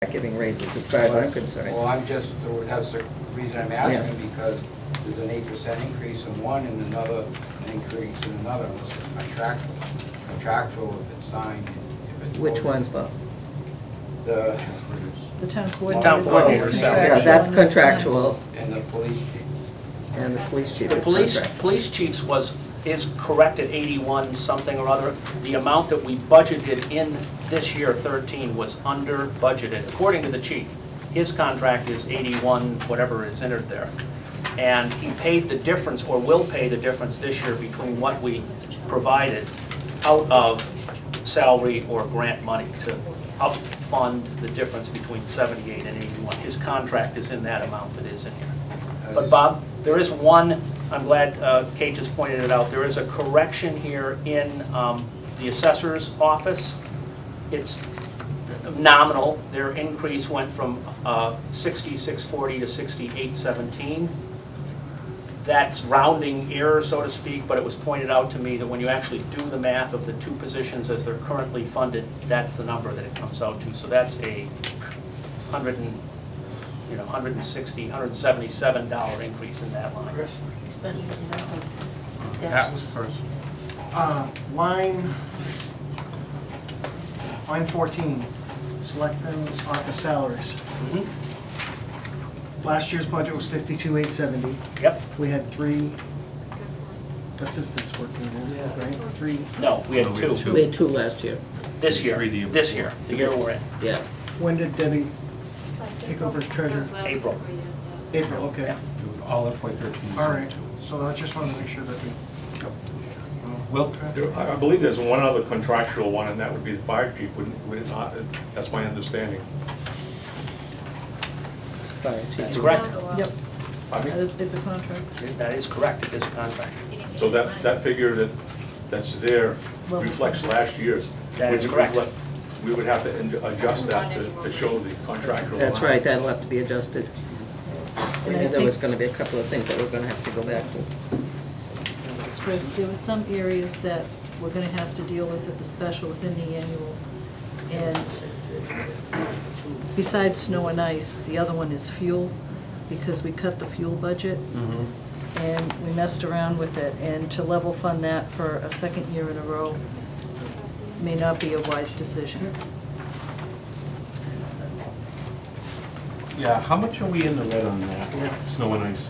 giving raises as far as I'm concerned. Well, that's the reason I'm asking, because there's an 8% increase in one and another increase in another. This is contractual if it's signed. If it's Which voted. ones, Bob? The town coordinator salary. Yeah, that's contractual. And the police chief. And the police chief The is contract. police chief's is correct at 81 something or other. The amount that we budgeted in this year 13 was under budgeted, according to the chief. His contract is 81, whatever is entered there. And he paid the difference, or will pay the difference this year between what we provided out of salary or grant money to up-fund the difference between 78 and 81. His contract is in that amount that is in here. But Bob, there is one, I'm glad Kate just pointed it out, there is a correction here in the assessor's office. It's nominal. Their increase went from 6640 to 6817. That's rounding error, so to speak, but it was pointed out to me that when you actually do the math of the two positions as they're currently funded, that's the number that it comes out to. So that's a $160, $177 increase in that line. That was first. Line 14, selectmen's office salaries. Mm-hmm. Last year's budget was 52,870. Yep. We had 3 assistants working there, right? 3. No, we had two. We had 2 last year. This year, the year we're in. Yeah. When did Debbie take over as treasurer? April. April, okay. All FY13. All right, so I just wanted to make sure that we. Well, I believe there's one other contractual one, and that would be the fire chief, would it not? That's my understanding. That's correct. Yep, Pardon me? it's a contract. That is correct, it is a contract. So that figure that's there reflects last year's. That is correct. We would have to adjust that to show the contractual. That's right, that'll have to be adjusted. And I There was think- going to be a couple of things that we're going to have to go back to. There were some areas that we're gonna have to deal with at the special within the annual. And besides snow and ice, the other one is fuel, because we cut the fuel budget. And we messed around with it, and to level fund that for a second year in a row may not be a wise decision. yeah, how much are we in the red on that? Snow and ice?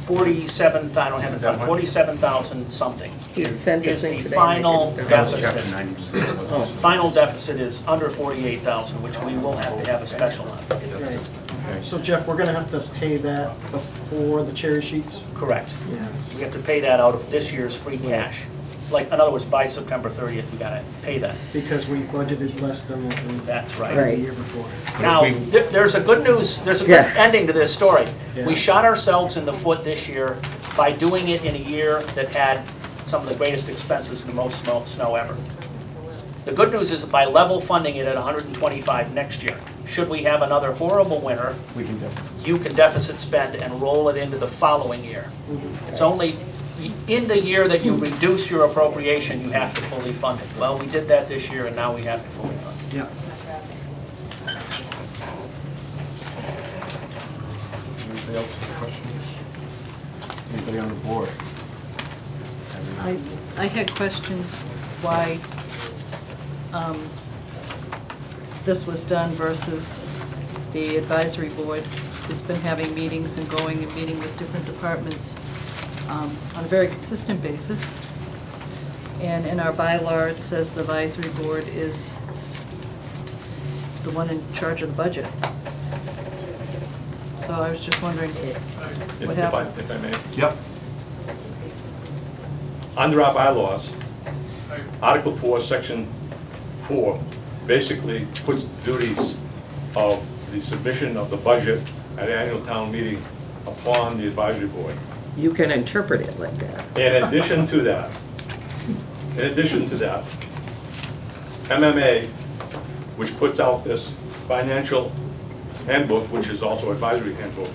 47, I don't have it, 47,000 something. He sent the Is thing the today. final and they deficit. Chapter 90%. Oh. Final deficit is under 48,000, which we will have to have a special on. Right. So Jeff, we're gonna have to pay that before the cherry sheets? Correct. Yes. We have to pay that out of this year's free cash. Like, in other words, by September 30th, we gotta pay that. Because we budgeted less than what we That's did right. the Right. year before. Now, there's a good news, there's a good Yeah. ending to this story. Yeah. We shot ourselves in the foot this year by doing it in a year that had some of the greatest expenses and the most snow ever. The good news is that by level funding it at 125 next year, should we have another horrible winter, We can definitely. you can deficit spend and roll it into the following year. It's only in the year that you reduce your appropriation, you have to fully fund it. Well, we did that this year, and now we have to fully fund it. Yeah. Anybody else have questions? Anybody on the board? I had questions why this was done versus the advisory board, who's been having meetings and going and meeting with different departments on a very consistent basis. And in our bylaw, it says the advisory board is the one in charge of the budget. So I was just wondering what happened. If I may. Yep. Under our bylaws, Article 4, Section 4, basically puts the duties of the submission of the budget at annual town meeting upon the advisory board. You can interpret it like that. In addition to that, MMA, which puts out this financial handbook, which is also advisory handbook,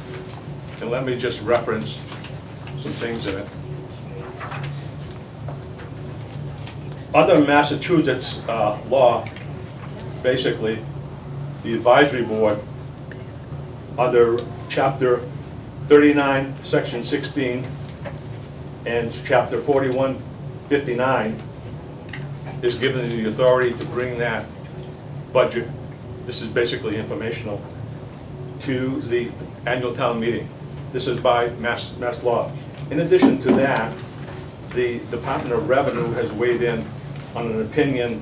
and let me just reference some things in it. Under Massachusetts law, basically, the advisory board, under chapter 39, section 16, and chapter 4159, is given the authority to bring that budget, this is basically informational, to the annual town meeting. This is by mass law. In addition to that, the Department of Revenue has weighed in on an opinion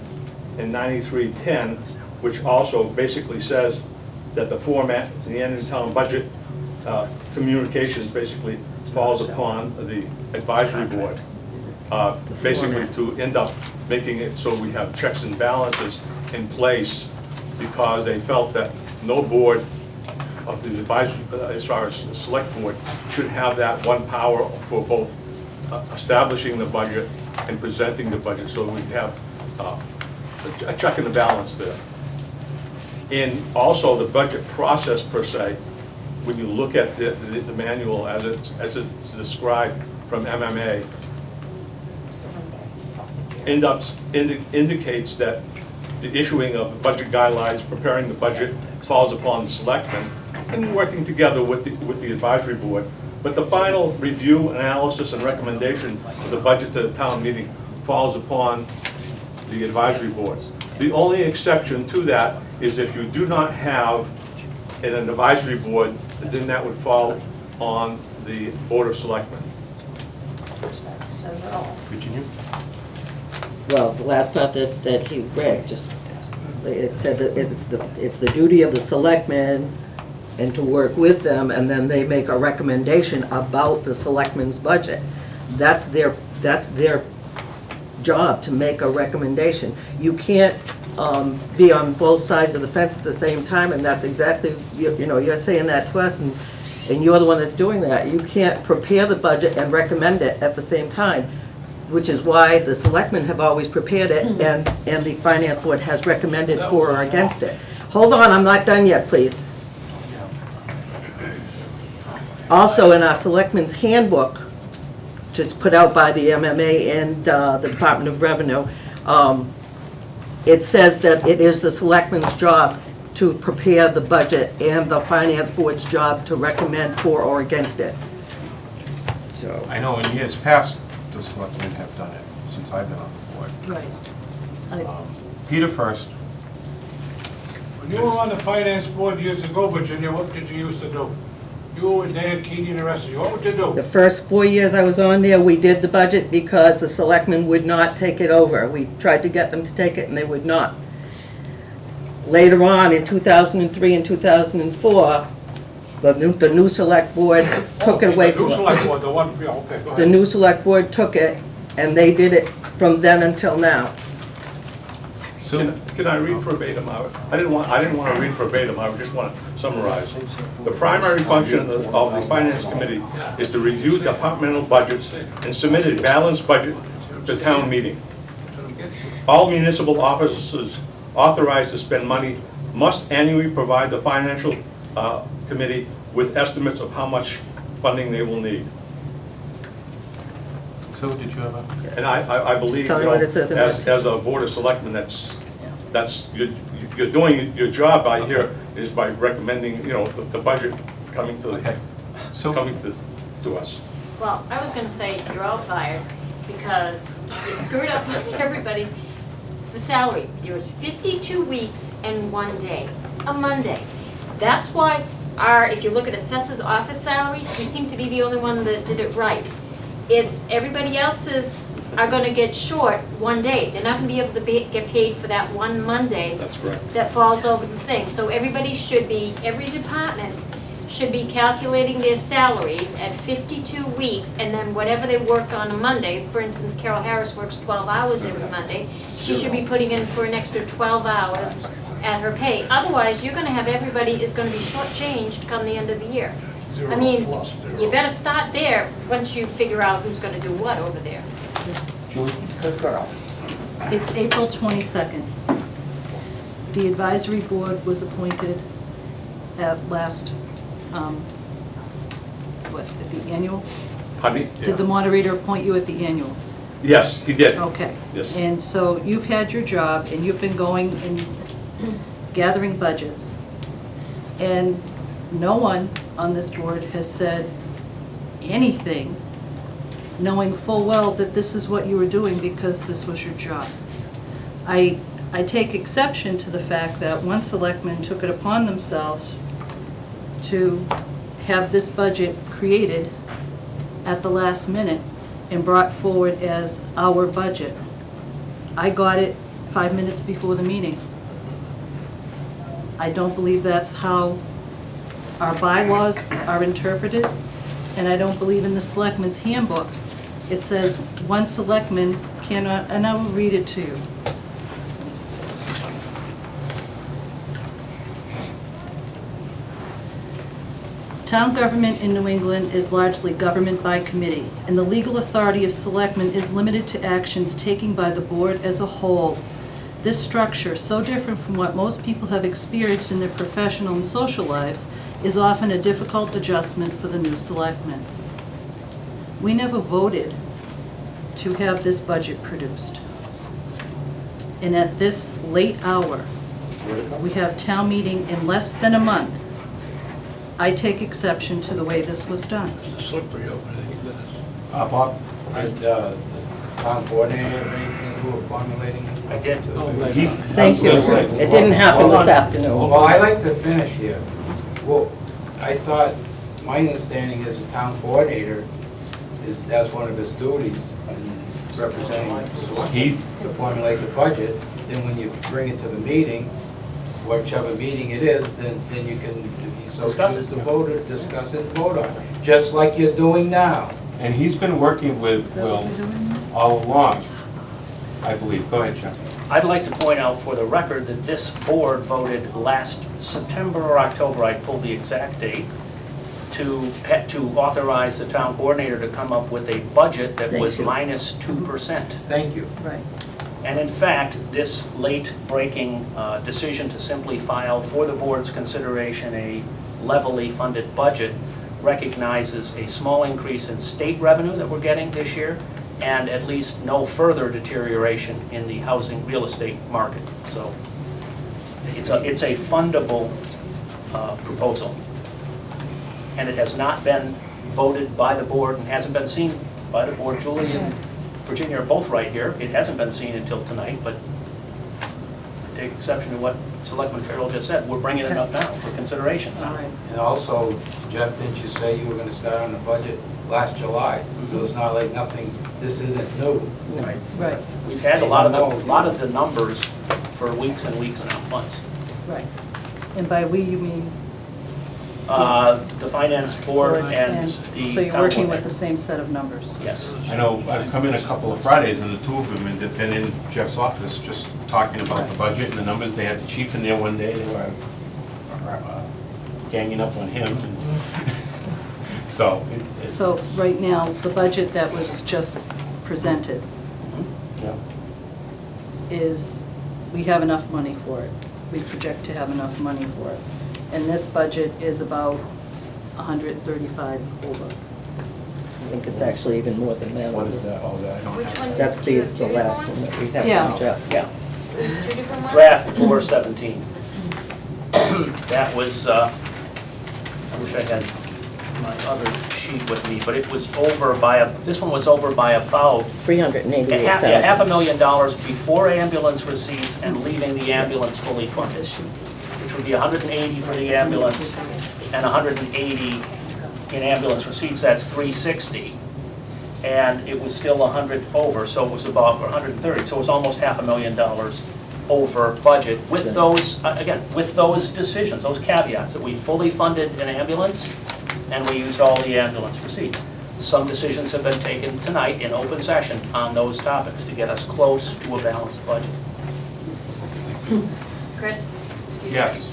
in 9310, which also basically says that the format, the annual town budget communications basically falls upon the advisory board, basically to end up making it so we have checks and balances in place, because they felt that no board of the advisory, as far as the select board, should have that one power for both establishing the budget and presenting the budget, so we have a check and a balance there. And also the budget process per se, when you look at the manual as it's described from MMA, indicates that the issuing of the budget guidelines, preparing the budget, falls upon the selectmen, and working together with the advisory board. But the final review, analysis, and recommendation of the budget to the town meeting falls upon the advisory board. The only exception to that is if you do not have an advisory board, then that would fall on the Board of Selectmen. Virginia? Well, the last part that he read, just, it said that it's the duty of the selectmen and to work with them, and then they make a recommendation about the selectmen's budget. That's their job, to make a recommendation. You can't be on both sides of the fence at the same time, and that's exactly, you know, you're saying that to us, and you're the one that's doing that. You can't prepare the budget and recommend it at the same time, which is why the selectmen have always prepared it, and the finance board has recommended for or against it. Hold on, I'm not done yet, please. Also, in our selectmen's handbook, just put out by the MMA and the Department of Revenue, it says that it is the selectmen's job to prepare the budget and the finance board's job to recommend for or against it. So I know in years past, the selectmen have done it, since I've been on the board. Right. Peter first. When you were on the finance board years ago, Virginia, what did you used to do? You and Dan Keeney and the rest of you, what would you do? the first 4 years I was on there, we did the budget because the selectmen would not take it over. We tried to get them to take it, and they would not. Later on, in 2003 and 2004, the new select board took it away from The new us. select board, the one, yeah, okay, go The ahead. new select board took it, and they did it from then until now. So, Can I read verbatim? I didn't want to read verbatim, I just want to summarize. The primary function of the Finance Committee is to review departmental budgets and submit a balanced budget to town meeting. All municipal officers authorized to spend money must annually provide the Financial Committee with estimates of how much funding they will need. so did you have a? And I believe, Tell you you what know, it says in that. as a Board of Selectmen, you're doing your job by here is by recommending, you know, the budget coming to, Okay. So, coming to us. Well, I was gonna say, you're all fired, because you screwed up with everybody's, the salary. There was 52 weeks and 1 day, a Monday. That's why if you look at assessor's office salary, we seem to be the only one that did it right. It's, everybody else's are gonna get short 1 day. They're not gonna be able to get paid for that one Monday That's correct. that falls over the thing. So everybody should be, every department should be calculating their salaries at 52 weeks, and then whatever they work on a Monday, for instance, Carol Harris works 12 hours every Monday, she should be putting in for an extra 12 hours at her pay. Otherwise, you're gonna have everybody is gonna be shortchanged come the end of the year. I mean, you better start there once you figure out who's gonna do what over there. Good girl. It's April 22nd. The advisory board was appointed at last, at the annual? Pardon me? Did the moderator appoint you at the annual? Yes, he did. Okay. Yes. And so you've had your job, and you've been going, and gathering budgets, and no one on this board has said anything knowing full well that this is what you were doing because this was your job. I take exception to the fact that one selectman took it upon themselves to have this budget created at the last minute and brought forward as our budget. I got it 5 minutes before the meeting. I don't believe that's how our bylaws are interpreted, and I don't believe in the selectman's handbook. It says one selectman cannot, and I will read it to you. Town government in New England is largely government by committee, and the legal authority of selectmen is limited to actions taken by the board as a whole. This structure, so different from what most people have experienced in their professional and social lives, is often a difficult adjustment for the new selectmen. We never voted to have this budget produced. And at this late hour, we have town meeting in less than a month. I take exception to the way this was done. Slippery over there. Bob? Did the town coordinator have anything to do with formulating it? I did. Thank you. It didn't happen this afternoon. Well, I like to finish here. Well, I thought, my understanding is the town coordinator, that's one of his duties in representing the selectmen to formulate the budget. Then when you bring it to the meeting, whichever meeting it is, then you can, if you so choose to vote or discuss it and vote on it, just like you're doing now. And he's been working with Will all along, I believe. Go ahead, Chuck. I'd like to point out for the record that this board voted last September or October, I pulled the exact date, to authorize the town coordinator to come up with a budget that was minus 2%. Thank you. Right. And in fact, this late-breaking decision to simply file for the board's consideration a levelly funded budget recognizes a small increase in state revenue that we're getting this year, and at least no further deterioration in the housing real estate market. So it's a fundable proposal. And it has not been voted by the board and hasn't been seen by the board. Julie and Virginia are both right here. It hasn't been seen until tonight, but I take exception to what Selectman Farrell just said. We're bringing it up now for consideration. All right. And also, Jeff, didn't you say you were going to start on the budget last July? So it's not like nothing, this isn't new. Right. Right. We've had a lot of the numbers for weeks and weeks now, months. Right. And by we, you mean? The finance board and the So you're town working board. with the same set of numbers? Yes. I know I've come in a couple of Fridays and the two of them had been in Jeff's office just talking about the budget and the numbers. They had the chief in there one day. They were ganging up on him. And so. So right now, the budget that was just presented Yeah. is, we have enough money for it. We project to have enough money for it. And this budget is about 135 over. I think it's actually even more than that. What is that? Oh, that I don't Which have. one? That's the last one that we have Yeah. from Jeff. Yeah. Two different ones? Draft 417. That was, I wish I had my other sheet with me, but it was over by this one was over by about $388,000. $500,000 before ambulance receipts and leaving the ambulance fully funded, which would be 180 for the ambulance and 180 in ambulance receipts. That's 360, and it was still 100 over, so it was about 130. So it was almost $500,000 over budget with those again with those decisions, those caveats that we fully funded an ambulance and we used all the ambulance receipts. Some decisions have been taken tonight in open session on those topics to get us close to a balanced budget. Chris? Excuse me. Yes.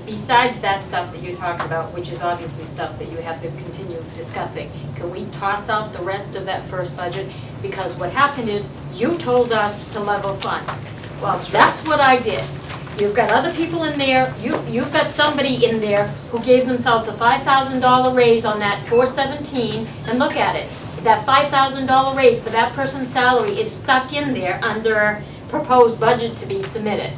Besides that stuff that you're talking about, which is obviously stuff that you have to continue discussing, can we toss out the rest of that first budget? Because what happened is, you told us to level fund. Well, that's what I did. You've got other people in there, you've got somebody in there who gave themselves a $5,000 raise on that 417, and look at it. That $5,000 raise for that person's salary is stuck in there under proposed budget to be submitted.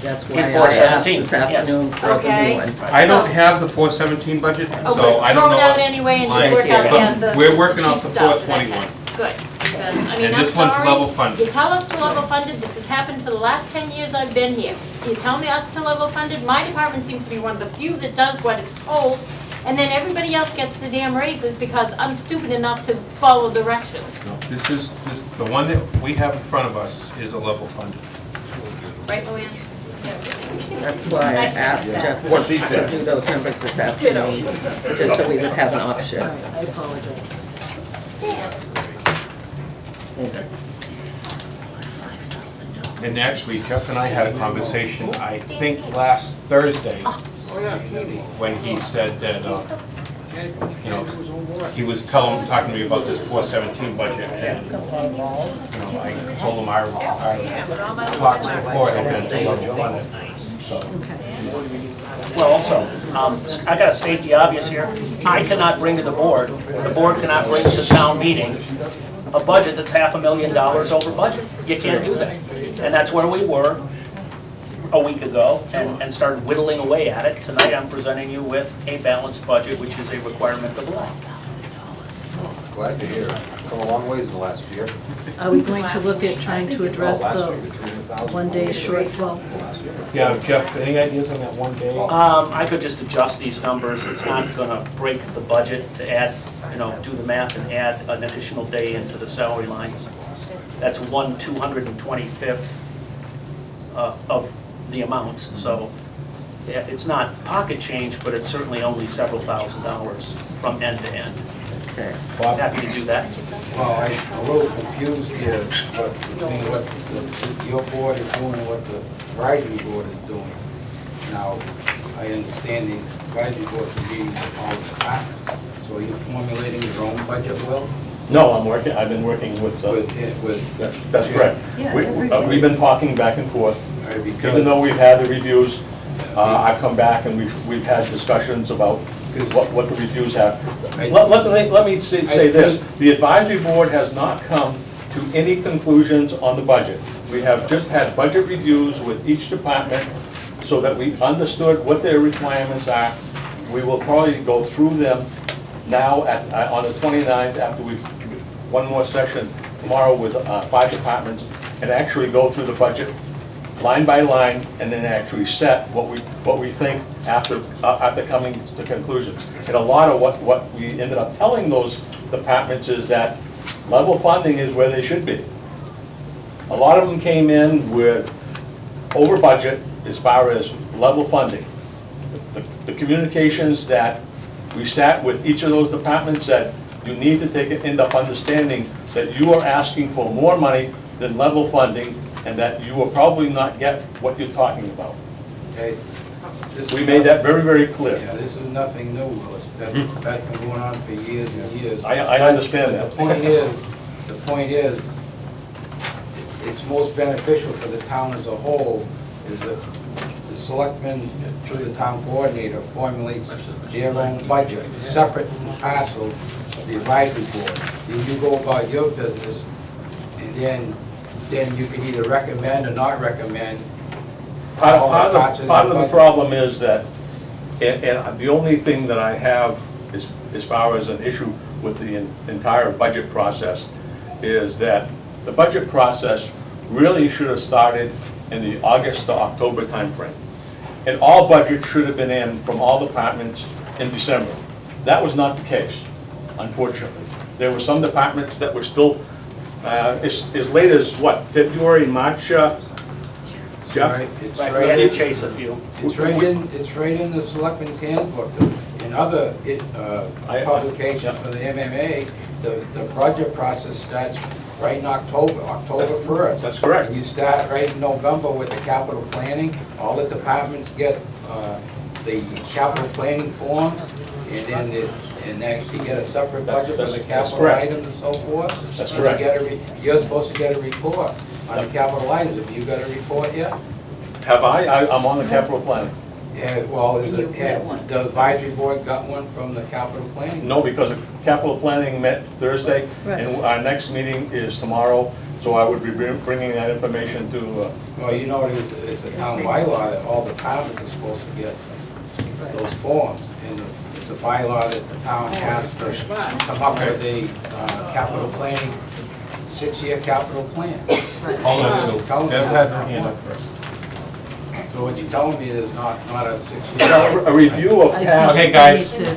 That's why In I asked 417, this yes. afternoon for the Okay. new one. I don't have the 417 budget, Oh, so good. I don't know. Throw it out anyway and just why- work out but the We're working off cheap the stuff and that 421. kind. Good, because, I mean, And I'm this one's sorry. level funded. You tell us to level funded, this has happened for the last 10 years I've been here. You tell me us to level funded, my department seems to be one of the few that does what it's told, and then everybody else gets the damn raises because I'm stupid enough to follow directions. No, the one that we have in front of us is a level funded. Right, Luann? That's why I asked Jeff What she to said. do those numbers this afternoon, just so we would have an option. I apologize. And actually, Jeff and I had a conversation, I think last Thursday, when he said that, you know, he was talking to me about this 417 budget, and, you know, I told him our talks before had been to level funded, so. Well, also, I gotta state the obvious here. I cannot bring to the board cannot bring to town meeting a budget that's $500,000 over budget. You can't do that. And that's where we were a week ago and started whittling away at it. Tonight I'm presenting you with a balanced budget, which is a requirement of law. Glad to hear. Come a long ways in the last year. Are we going to look at trying to address the one-day shortfall? Yeah, Jeff, any ideas on that one day? I could just adjust these numbers. It's not gonna break the budget to add, you know, do the math and add an additional day into the salary lines. That's 1/225th of the amounts, so yeah, it's not pocket change, but it's certainly only several $1,000s from end to end. Okay. Well, I'm happy to do that. Well, I'm a little confused here, between what your board is doing and what the advisory board is doing. Now, I understand the advisory board is meeting with all the departments, so are you formulating your own budget, Will? No, I've been working with, that's correct. Yeah, We've been talking back and forth. Because Even though we've had the reviews, I've come back and we've had discussions about what the reviews have. Let me say this, the advisory board has not come to any conclusions on the budget. We have just had budget reviews with each department so that we understood what their requirements are. We will probably go through them now on the 29th after one more session tomorrow with 5 departments and actually go through the budget line by line, and then actually set what we think after coming to conclusions. And a lot of what we ended up telling those departments is that level funding is where they should be. A lot of them came in with over budget as far as level funding. The communications that we sat with each of those departments said, you need to end up understanding that you are asking for more money than level funding, and that you will probably not get what you're talking about. Okay. We made that very, very clear. Yeah, this is nothing new, Willis. That's been going on for years and years. I understand that. The point is, it's most beneficial for the town as a whole is that the selectmen, through the town coordinator, formulates their own budget, separate and parcel of the advisory board. Then you go about your business, and then you can either recommend or not recommend. Part of the problem is that, and the only thing that I have is, as far as an issue with the entire budget process, is that the budget process really should have started in the August to October timeframe. And all budgets should have been in from all departments in December. That was not the case, unfortunately. There were some departments that were still as late as what, February, March, Jeff? Right, it's Right, we had to chase a few. It's right in the selectmen's handbook. In other publications for the MMA, the budget process starts right in October 1st. That's correct. And you start right in November with the capital planning. All the departments get the capital planning form, and then and actually get a separate budget for the capital items and so forth. That's And correct. you're supposed to get a report on the capital items. Have you got a report yet? Have I'm on the capital planning. Yeah, well, the advisory board got one from the capital planning? No, because capital planning met Thursday, Right. and our next meeting is tomorrow, So I would be bringing that information to, Well, you know, it's a town bylaw that all the departments are supposed to get those forms. And it's a bylaw that the town has to come up with a capital planning, 6-year capital plan. Hold on, Sue. Deb had her hand up first. So what you're telling me is not a 6-year. a review of past. Okay, guys. We need to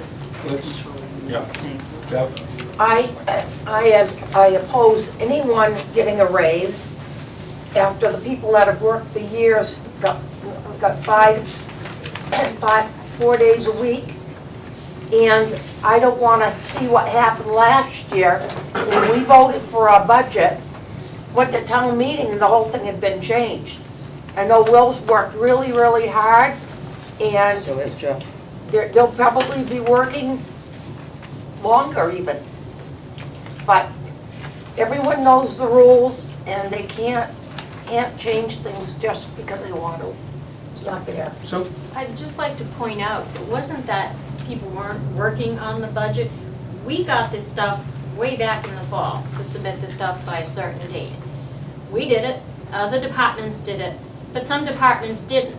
It's- control it. Yeah. Thank you. Deb? I oppose anyone getting a raise after the people that have worked for years got 4 days a week. And I don't want to see what happened last year when we voted for our budget, went to town meeting and the whole thing had been changed. I know Will's worked really, really hard, and So is Jeff. they'll probably be working longer even. But everyone knows the rules, and they can't change things just because they want to. It's not fair. So, I'd just like to point out, it wasn't that people weren't working on the budget. We got this stuff way back in the fall to submit the stuff by a certain date. We did it, other departments did it, but some departments didn't.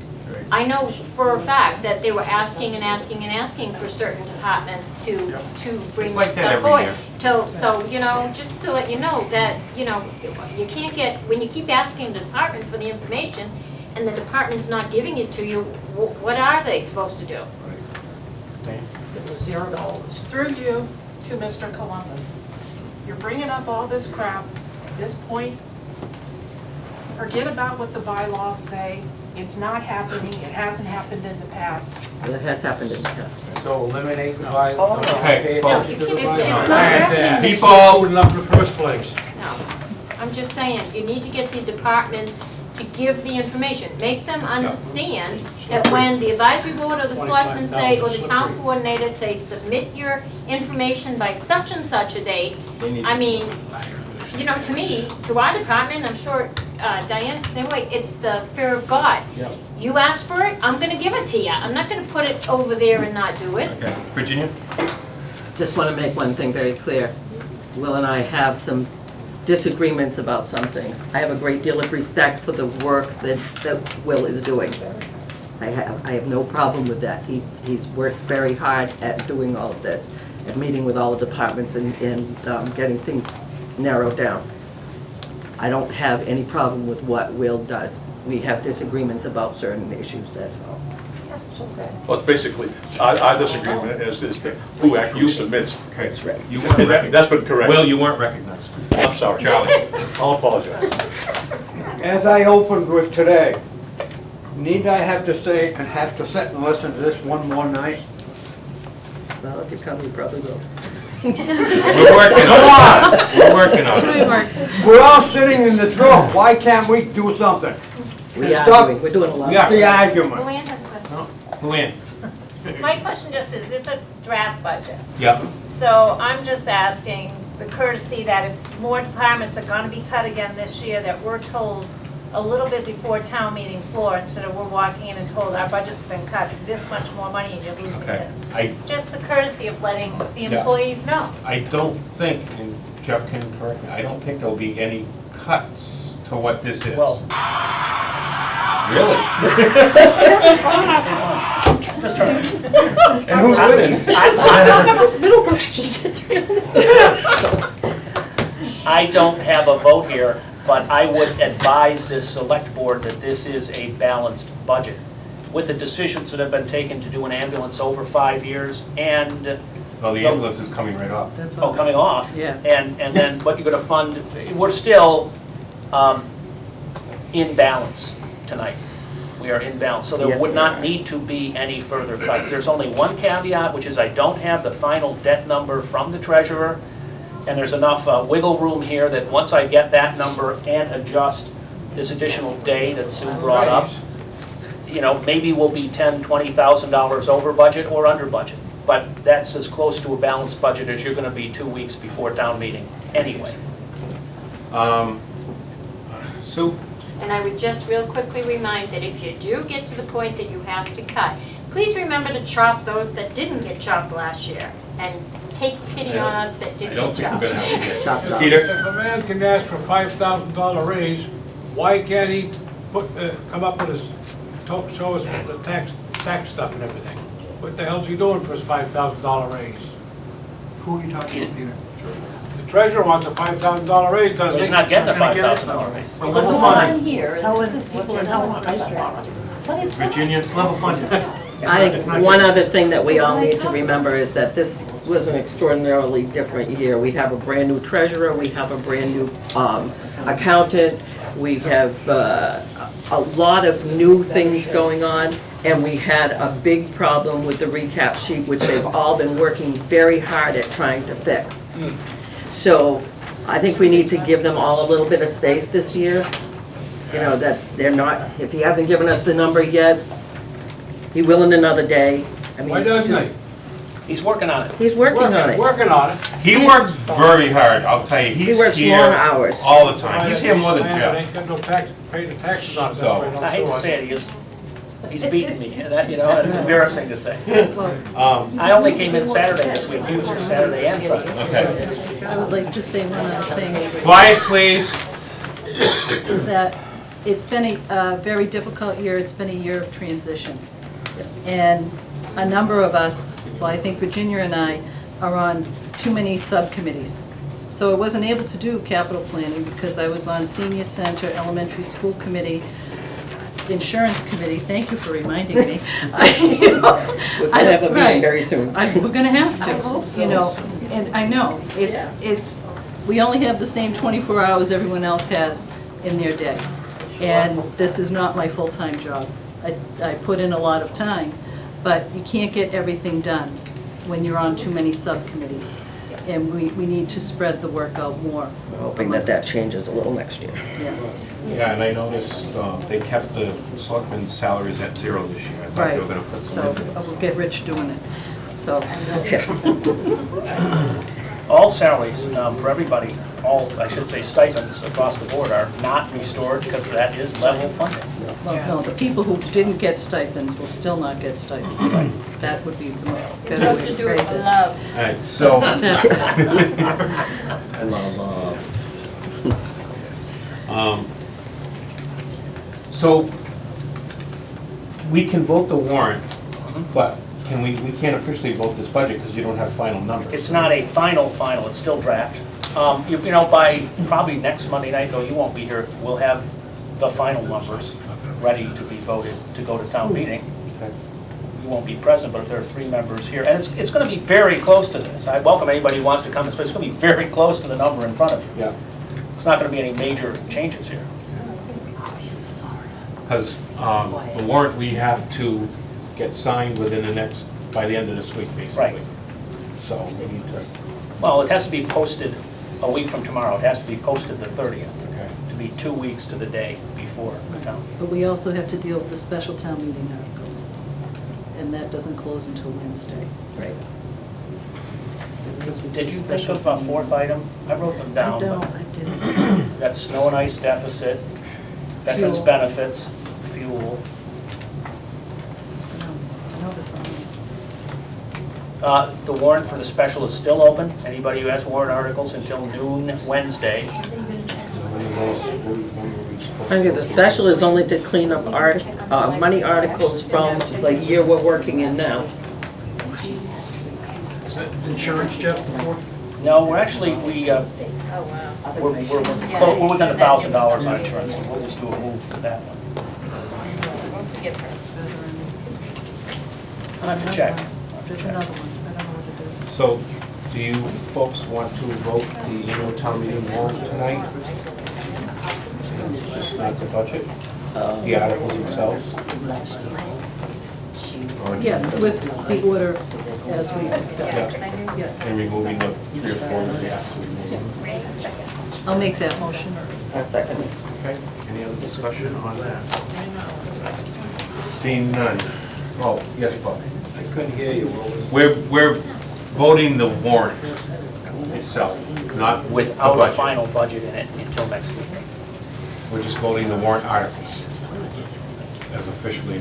I know for a fact that they were asking and asking and asking for certain departments to bring It's this like that stuff every forward. year. So, you know, just to let you know that, you know, you can't get, when you keep asking the department for the information and the department's not giving it to you, what are they supposed to do? It was $0. Through you to Mr. Columbus. You're bringing up all this crap. At this point, forget about what the bylaws say. It's not happening. It hasn't happened in the past. It has happened in the past. So eliminate the bylaw. Okay, folks. It's not happening. People, Good enough in the first place. No, I'm just saying, you need to get the departments to give the information. Make them understand that when the advisory board or the selectmen say, or the town coordinator say, submit your information by such and such a date, I mean, you know, to me, to our department, I'm sure Diane's the same way, it's the fear of God. Yep. You ask for it, I'm gonna give it to you. I'm not gonna put it over there and not do it. okay, Virginia? Just want to make one thing very clear. Will and I have some disagreements about some things. I have a great deal of respect for the work that Will is doing. I have no problem with that. He's worked very hard at doing all of this, at meeting with all the departments and getting things narrowed down. I don't have any problem with what Will does. We have disagreements about certain issues, that's all. Well, it's basically, our disagreement is that who actually submits. Okay, That's right. you weren't recognized. That's been correct. Will, you weren't recognized. I'm sorry. Charlie? I'll apologize. As I opened with today, need I have to say and have to sit and listen to this one more night? Well, if you come, you probably will. We're working on it. We're working on it. We're all sitting in this room, why can't we do something? We are Stop doing, we're doing a lot. Yeah. the argument. Luann has a question. Luann? My question just is, it's a draft budget. Yep. So I'm just asking the courtesy that if more departments are gonna be cut again this year, that we're told a little bit before town meeting floor, instead of we're walking in and told our budget's been cut this much more money and you're losing Okay. this. I Just the courtesy of letting the Yeah. employees know. I don't think, and Jeff can correct me, I don't think there'll be any cuts to what this is. Well, Really? just trying. And who's winning? Middle just I don't have a vote here, but I would advise this select board that this is a balanced budget. With the decisions that have been taken to do an ambulance over 5 years and, Well, the ambulance is coming right off. That's all. coming off. Yeah. And then what you're gonna fund, we're still in balance tonight. We are in balance, so there Yes, would we not are. need to be any further cuts. There's only one caveat, which is I don't have the final debt number from the treasurer, and there's enough wiggle room here that once I get that number and adjust this additional day that Sue brought up, you know, maybe we'll be $10,000, $20,000 over budget or under budget. But that's as close to a balanced budget as you're gonna be 2 weeks before town meeting anyway. Sue? And I would just real quickly remind that if you do get to the point that you have to cut, please remember to chop those that didn't get chopped last year and take pity on us that did I don't good think we're jobs. gonna have to get. Chop, chop. Peter? If a man can ask for $5,000 raise, why can't he come up with his, show us the tax stuff and everything? What the hell's he doing for his $5,000 raise? Who are you talking about, Peter? The treasurer wants a $5,000 raise, doesn't he? He's not getting a $5,000 raise. We're level funded. here, and this is people in Virginia? It's level funded. I think one other thing that we all need to remember is that this was an extraordinarily different year. We have a brand-new treasurer, we have a brand-new accountant, we have a lot of new things going on, and we had a big problem with the recap sheet, which they've all been working very hard at trying to fix. So I think we need to give them all a little bit of space this year. You know, that they're not, if he hasn't given us the number yet, he will in another day. I mean, Why doesn't he? He's working on it. he's working on it. Working on it. He works very hard, I'll tell you. He works He's long here hours. all the time. He's here more than Man, Jeff. ain't got no tax, pay the taxes on it, that's why I don't I hate show to it. say it, he's beating me, that, you know, it's embarrassing to say. Well, I only came in Saturday this week, he was here Saturday and Sunday. Okay. I would like to say one other thing. Quiet, please. Is that it's been a very difficult year. It's been a year of transition. And a number of us, well, I think Virginia and I, are on too many subcommittees. So I wasn't able to do capital planning because I was on senior center, elementary school committee, insurance committee. Thank you for reminding me. We're gonna have a meeting very soon. We're gonna have to, you know, and I know, it's, we only have the same 24 hours everyone else has in their day. And this is not my full-time job. I put in a lot of time, but you can't get everything done when you're on too many subcommittees. And we need to spread the work out more. We're hoping that that changes a little next year. Yeah. Yeah, and I noticed they kept the selectmen's salaries at 0 this year. I thought they were gonna put some. So we'll get rich doing it, so. All salaries for everybody, all, I should say stipends across the board are not restored because that is level funded. Well, no, the people who didn't get stipends will still not get stipends. That would be the better way to phrase it. Love. All right, so. I love, So, we can vote the warrant, but we can't officially vote this budget because you don't have final numbers. It's not a final, it's still draft. You know, by probably next Monday night, though you won't be here, we'll have the final numbers ready to be voted to go to town meeting. Okay. You won't be present, but if there are 3 members here, and it's going to be very close to this. I welcome anybody who wants to come, but it's going to be very close to the number in front of you. Yeah. It's not going to be any major changes here. Because the warrant, we have to get signed within by the end of this week, basically. Right. So we need to. Well, it has to be posted a week from tomorrow. It has to be posted the 30th. Okay. To be 2 weeks to the day before the town. But we also have to deal with the special town meeting articles, and that doesn't close until Wednesday. right. Because we Did you think special of a town 4th item? I wrote them meeting. down. I don't, but I didn't. That's snow and ice deficit, veterans Fuel. benefits, fuel. Something else. I know there's something else. The warrant for the special is still open. Anybody who has warrant articles until noon Wednesday. Okay, the special is only to clean up money articles from the year we're working in now. Is that insurance, Jeff, before? No, we're actually, we're within $1,000 on insurance. We'll just do a move for that one. I'll have to check. There's another one. I don't know what it is. So, do you folks want to vote the annual town meeting warrant tonight? Just not the budget, the articles themselves? Or- Yeah, with the order as we discussed. Yeah. Yes. And removing the 3 or 4 that we have to remove. I'll make that motion. A second. Okay, any other discussion on that? Seeing none. Oh, yes, Bob. I couldn't hear you. What was We're voting the warrant itself, not with the Without a budget. final budget in it until next week. We're just voting the warrant articles as officially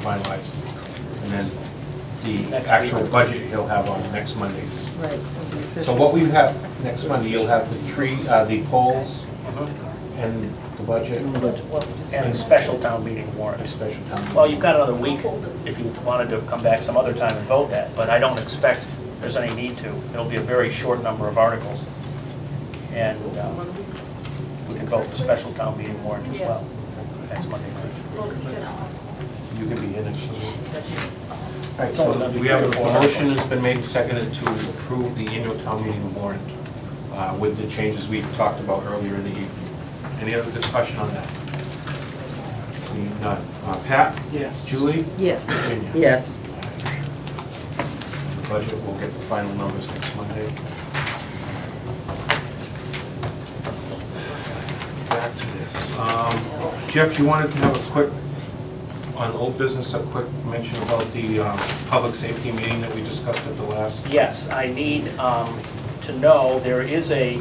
finalized. And then the Next actual week. budget he'll have on next Mondays. Right. So what we have next Monday, you'll have the polls and the budget And a special town meeting warrant. and special town. Well, you've got another week if you wanted to come back some other time and vote that, but I don't expect there's any need to. It'll be a very short number of articles. And we can vote the special town meeting warrant as well next Monday night. You can be in it. All right, so we have a motion that's been made and seconded to approve the annual town meeting warrant with the changes we talked about earlier in the evening. Any other discussion on that? Seeing none. Pat? Yes. Julie? Yes. Virginia? Yes. The budget, we'll get the final numbers next Monday. Back to this. Jeff, you wanted to have a quick, on old business, a quick mention about the public safety meeting that we discussed at the last. Yes, I need to know, there is a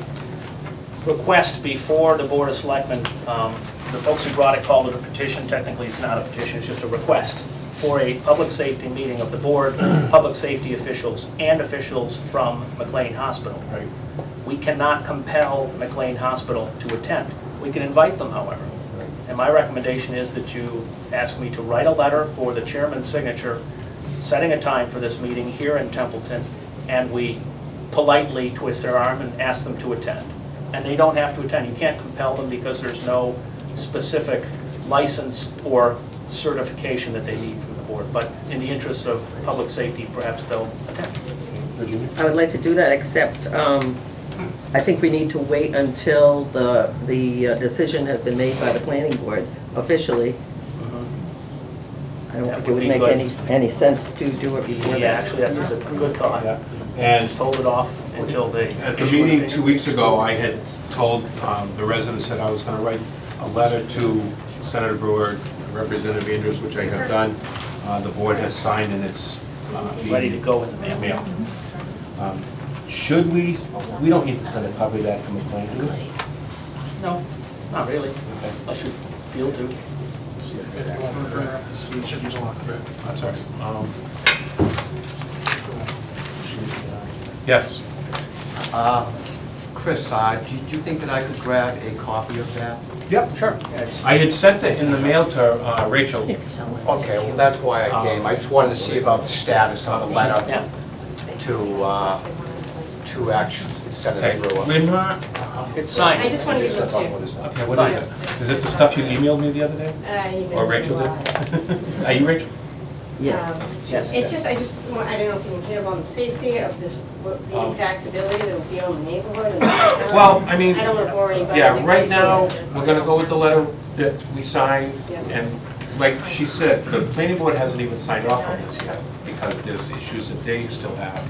request before the Board of Selectmen. The folks who brought it called it a petition. Technically, it's not a petition, it's just a request for a public safety meeting of the board, public safety officials, and officials from McLean Hospital. Right. We cannot compel McLean Hospital to attend. We can invite them, however. And my recommendation is that you ask me to write a letter for the chairman's signature, setting a time for this meeting here in Templeton, and we politely twist their arm and ask them to attend. And they don't have to attend. You can't compel them because there's no specific license or certification that they need from the board. But in the interest of public safety, perhaps they'll attend. Virginia? I would like to do that, except I think we need to wait until the decision has been made by the planning board officially. I don't That think it would would be make good. any sense to do it before Yeah, that. actually, that's a good thought. Yeah. And Just hold it off until they... at the meeting 2 weeks ago, I had told the residents that I was going to write a letter to Senator Brewer, Representative Andrews, which I have done. The board has signed and it's Ready to go in the mail. Should we don't need to send a copy of that to McLean, do we? No, not really, Okay. unless you feel to. That's all right. Yes. Chris, do you think that I could grab a copy of that? Yep, sure. It's- I had sent it in the mail to Rachel. Okay, well, that's why I came. I just wanted to see about the status of the letter Yeah. to actually Senator Okay, Brewer. we're not, It's signed. I just want to give this to you. okay, what is it? Is it the stuff you emailed me the other day? Or Rachel did? Are you Rachel? Yes. Yes. It's just, I don't know if you can hear about the safety of this, what the impactability that will be on the neighborhood. And Well, I mean, I don't want to bore anybody. yeah, right now, we're gonna go with the letter that we signed, and like she said, the planning board hasn't even signed off on this yet, because there's issues that they still have.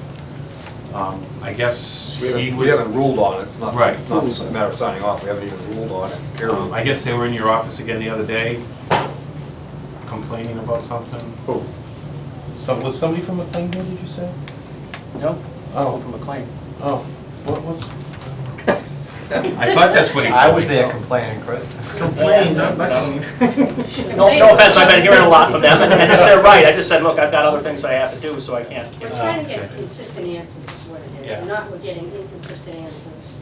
I guess he We was, haven't ruled on it. It's not Right. not a matter of signing off. We haven't even ruled on it, period. I guess they were in your office again the other day, complaining about something. Who? Was somebody from McLean here, did you say? No, Oh, from McLean. oh, what's? I thought that's what he I told was me. there complaining, Chris. Complain, not blaming. No offense, I've been hearing a lot from them, and they're right. I just said, look, I've got other things I have to do, so I can't. We're trying to get consistent answers is what it is. Yeah. We're getting inconsistent answers.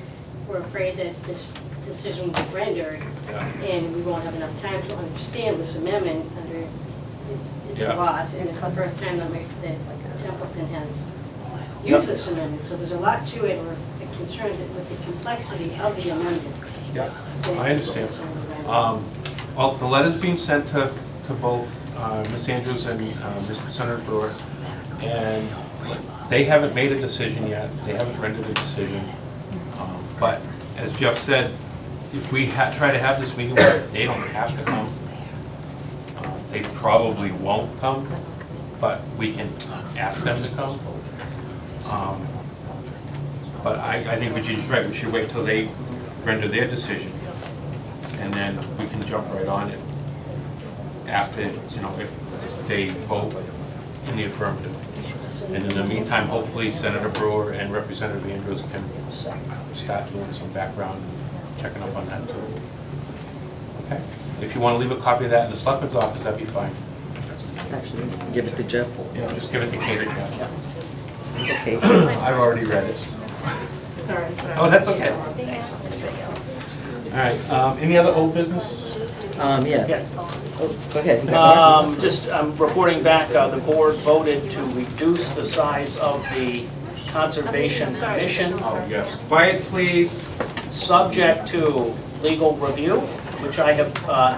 We're afraid that this decision will be rendered and we won't have enough time to understand this amendment under, it's Yeah. a lot. And it's the first time that Templeton has used this amendment. So there's a lot to it. We're concerned with the complexity of the amendment. Yeah, I understand. Well, the letter's being sent to both Ms. Andrews and Mr. Senator Brewer, and they haven't made a decision yet. They haven't rendered a decision. But as Jeff said, if we try to have this meeting where they don't have to come, they probably won't come, but we can ask them to come. But I think Virginia's right. We should wait till they render their decision, and then we can jump right on it after, if they vote in the affirmative. And in the meantime, hopefully Senator Brewer and Representative Andrews can start doing some background and checking up on that too. Okay? If you want to leave a copy of that in the selectman's office, that'd be fine. Actually, give it to Jeff. Yeah, just give it to Kate. Okay. I've already read it. It's all right. Oh, that's okay. All right, any other old business? Yes. Oh, go ahead. Just reporting back, the board voted to reduce the size of the Conservation Commission. Oh, yes. Quiet, please. Subject to legal review, which I have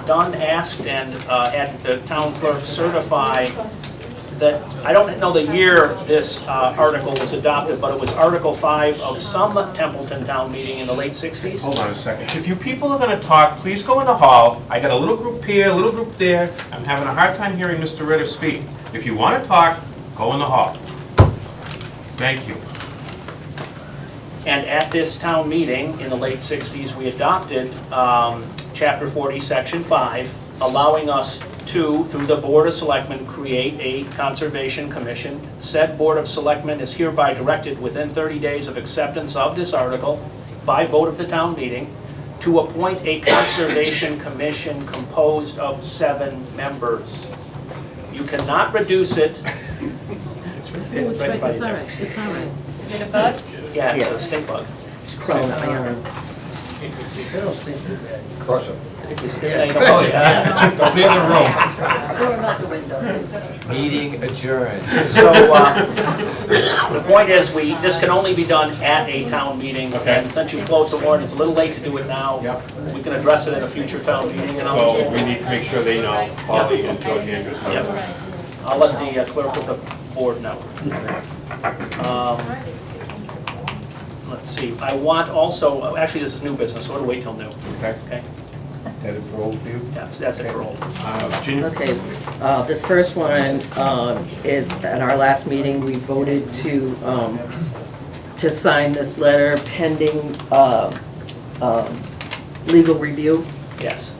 done, asked, and had the town clerk certify that, I don't know the year this article was adopted, but it was Article 5 of some Templeton town meeting in the late 60s. Hold on a second. If you people are going to talk, please go in the hall. I got a little group here, a little group there. I'm having a hard time hearing Mr. Ritter speak. If you want to talk, go in the hall. Thank you. And at this town meeting in the late 60s, we adopted Chapter 40, Section 5, allowing us to, through the Board of Selectmen, create a Conservation Commission. Said Board of Selectmen is hereby directed within 30 days of acceptance of this article by vote of the town meeting to appoint a Conservation Commission composed of 7 members. You cannot reduce it. It's all right, it's all right. Is it a bug? Yeah, it's Yes. a stink bug. It's crawling up my arm. Crush it. If you stay there, oh yeah. Clear the room. Throw him out the window. Meeting adjourned. So, the point is, this can only be done at a town meeting. Okay. And since you closed the warrant, it's a little late to do it now. Yep. We can address it at a future town meeting. And So we need to make sure they know, Polly and George Andrews know. Yep. I'll let the clerk of the board know. Let's see, I want also, actually this is new business, so it'll wait till new. Okay. Okay? That it for old for you? That's it for old. Virginia? Okay, this first one is, at our last meeting, we voted to sign this letter pending legal review. Yes.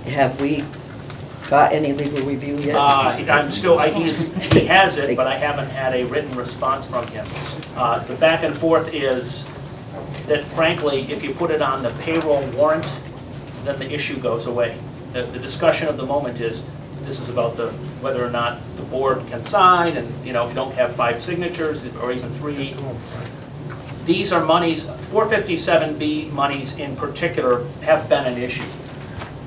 Have we got any legal review yet? I'm still, he has it, but I haven't had a written response from him. The back and forth is that frankly, if you put it on the payroll warrant, then the issue goes away. The discussion of the moment is, this is about whether or not the board can sign, and if you don't have 5 signatures, or even 3. These are monies, 457B monies in particular have been an issue.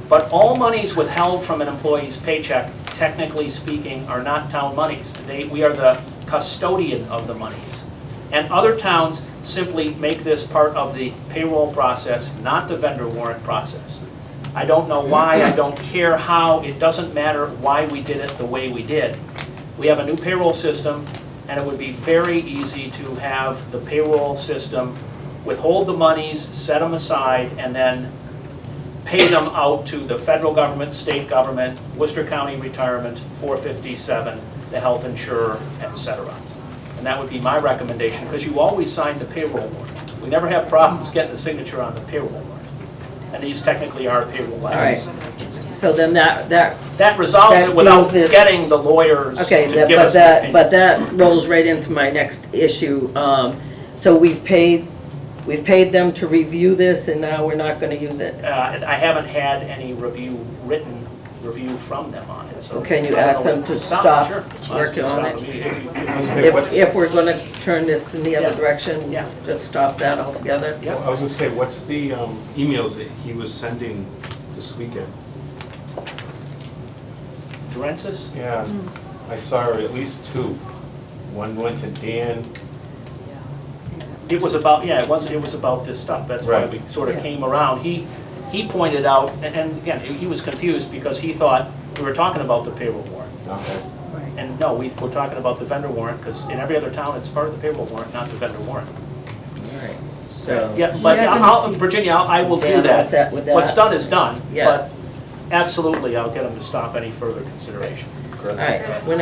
But all monies withheld from an employee's paycheck, technically speaking, are not town monies. We are the custodian of the monies. And other towns simply make this part of the payroll process, not the vendor warrant process. I don't know why, I don't care how, it doesn't matter why we did it the way we did. We have a new payroll system, and it would be very easy to have the payroll system withhold the monies, set them aside, and then pay them out to the federal government, state government, Worcester County Retirement, 457, the health insurer, etc. And that would be my recommendation, because you always sign the payroll warrant. We never have problems getting the signature on the payroll warrant. And these technically are payroll items. All right. So then that resolves it without this, getting the lawyers to give us the opinion. But that rolls right into my next issue. So we've paid them to review this, and now we're not going to use it. I haven't had any written review from them on it. So can you ask them to stop working on it? If we're going to turn this in the other direction, just stop that altogether? Well, I was going to say, what's the emails that he was sending this weekend? Durensis? Yeah, I saw at least 2. One went to Dan. It was about, it was about this stuff. That's why we sort of came around. He pointed out, and again, he was confused because he thought we were talking about the payroll warrant. Okay. And no, we're talking about the vendor warrant, because in every other town, it's part of the payroll warrant, not the vendor warrant. All right. So Yeah, but Virginia, I will do that. Set with that. What's done is done. Yeah. But absolutely, I'll get them to stop any further consideration. All right. When